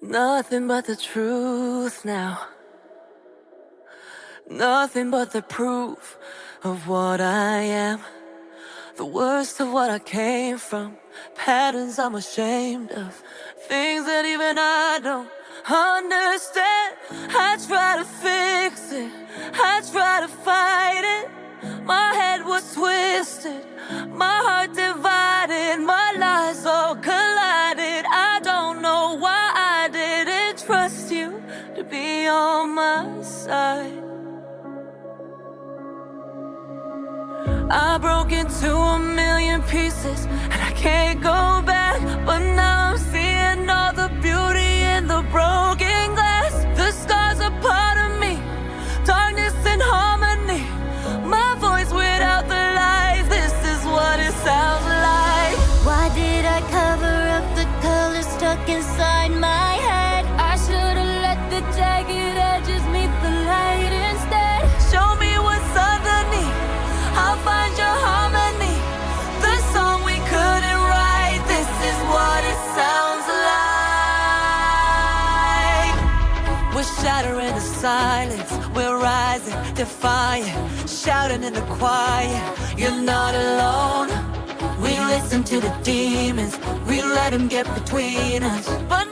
Nothing but the truth now. Nothing but the proof of what I am. The worst of what I came from. Patterns I'm ashamed of. Things that even I don't understand. I try to fix it, I try to fight it. My head was twisted, my heart divided, my lies all collided. I don't know why I didn't trust you to be on my side. I broke into a million pieces and I can't go back. But now I'm seeing all the beauty in the broken glass. The scars are part of me, darkness and harmony. My voice without the lies, this is what it sounds like. Why did I cover up the color stuck inside my head? I should've let the jagged edges meet the light instead. Show me what's underneath, I'll find your harmony. The song we couldn't write, this is what it sounds like. We're shattering the silence, we're rising, defiant, shouting in the quiet. You're not alone. We listen to the demons, we let them get between us. But